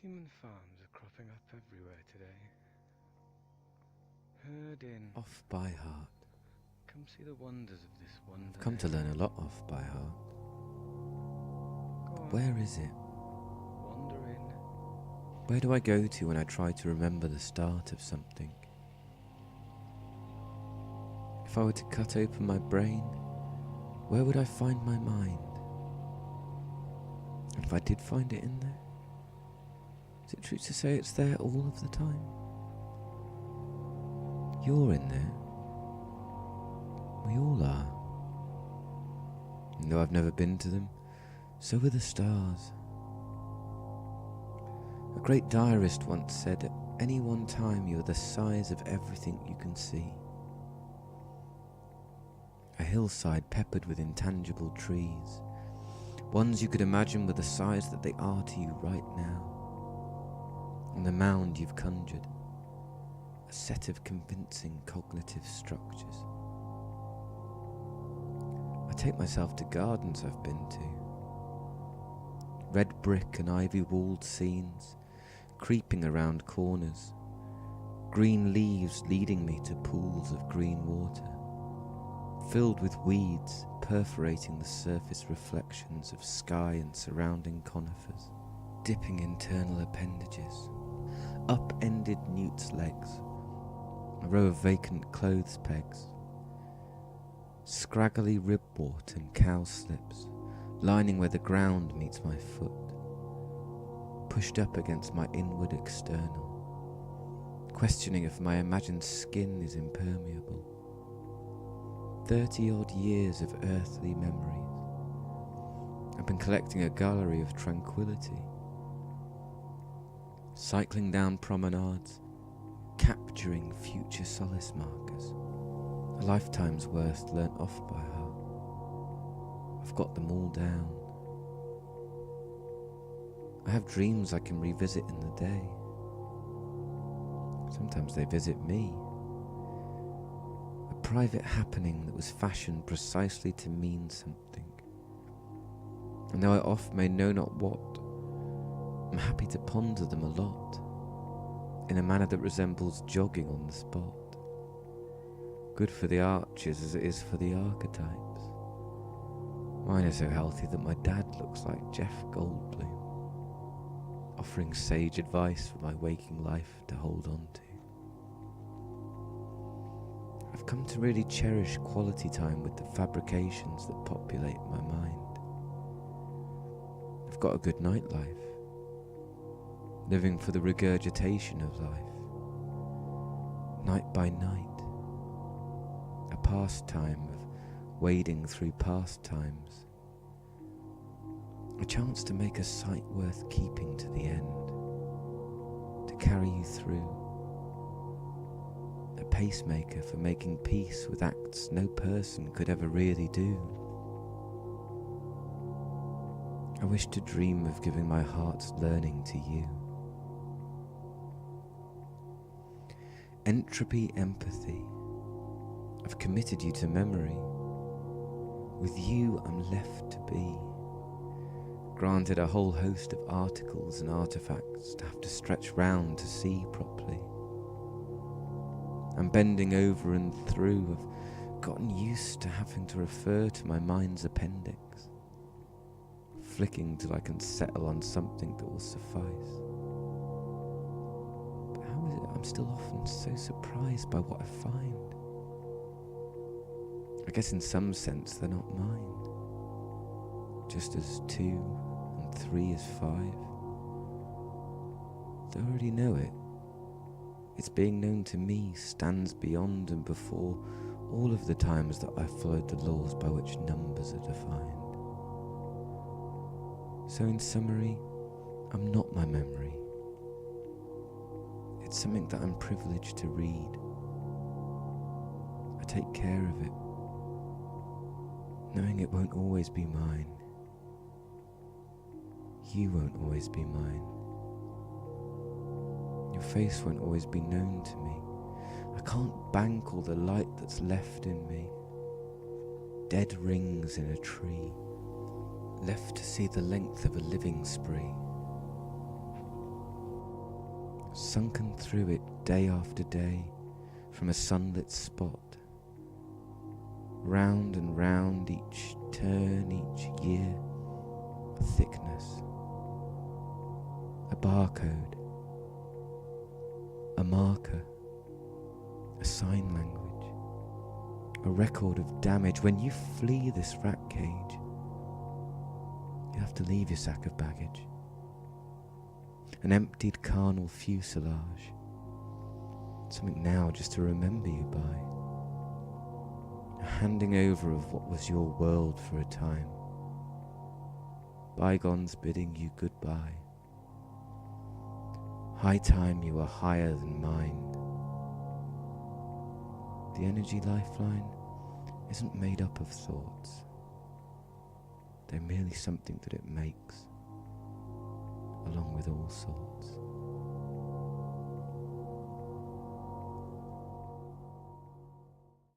Human farms are cropping up everywhere today. Herd in. Off by heart. Come see the wonders of this wonder. I've come to learn a lot off by heart. But where is it? Wander in. Where do I go to when I try to remember the start of something? If I were to cut open my brain, where would I find my mind? And if I did find it in there, is it true to say it's there all of the time? You're in there. We all are. And though I've never been to them, so are the stars. A great diarist once said, at any one time you are the size of everything you can see. A hillside peppered with intangible trees, ones you could imagine were the size that they are to you right now. And the mound you've conjured, a set of convincing cognitive structures. I take myself to gardens I've been to. Red brick and ivy-walled scenes, creeping around corners, green leaves leading me to pools of green water, filled with weeds perforating the surface reflections of sky and surrounding conifers, dipping internal appendages, up-ended newt's legs, a row of vacant clothes pegs, scraggly ribwort and cow slips lining where the ground meets my foot, pushed up against my inward external, questioning if my imagined skin is impermeable. 30-odd years of earthly memories. I've been collecting a gallery of tranquility, cycling down promenades, capturing future solace markers, a lifetime's worth learnt off by heart. I've got them all down. I have dreams I can revisit in the day. Sometimes they visit me. A private happening that was fashioned precisely to mean something. And though I oft may know not what, I'm happy to ponder them a lot, in a manner that resembles jogging on the spot. Good for the arches as it is for the archetypes. Mine are so healthy that my dad looks like Jeff Goldblum, offering sage advice for my waking life to hold on to. I've come to really cherish quality time with the fabrications that populate my mind. I've got a good nightlife, living for the regurgitation of life, night by night, a pastime of wading through past times, a chance to make a sight worth keeping to the end, to carry you through, a pacemaker for making peace with acts no person could ever really do. I wish to dream of giving my heart's learning to you. Entropy empathy, I've committed you to memory. With you I'm left to be, granted a whole host of articles and artifacts to have to stretch round to see properly. I'm bending over and through, I've gotten used to having to refer to my mind's appendix, flicking till I can settle on something that will suffice. But how is it I'm still often so surprised by what I find? I guess in some sense they're not mine, just as 2 and 3 is 5. Though I already know it, its being known to me stands beyond and before all of the times that I've followed the laws by which numbers are defined. So in summary, I'm not my memory. It's something that I'm privileged to read. I take care of it, knowing it won't always be mine. You won't always be mine. Your face won't always be known to me. I can't bank all the light that's left in me. Dead rings in a tree, left to see the length of a living spree. sunken through it day after day from a sunlit spot. Round and round each turn, each year, a thickness, a barcode, a marker, a sign language, a record of damage. When you flee this rat cage, you have to leave your sack of baggage, an emptied carnal fuselage, something now just to remember you by, a handing over of what was your world for a time, bygones bidding you goodbye. High time you were higher than mind. The energy lifeline isn't made up of thoughts. They're merely something that it makes, along with all sorts.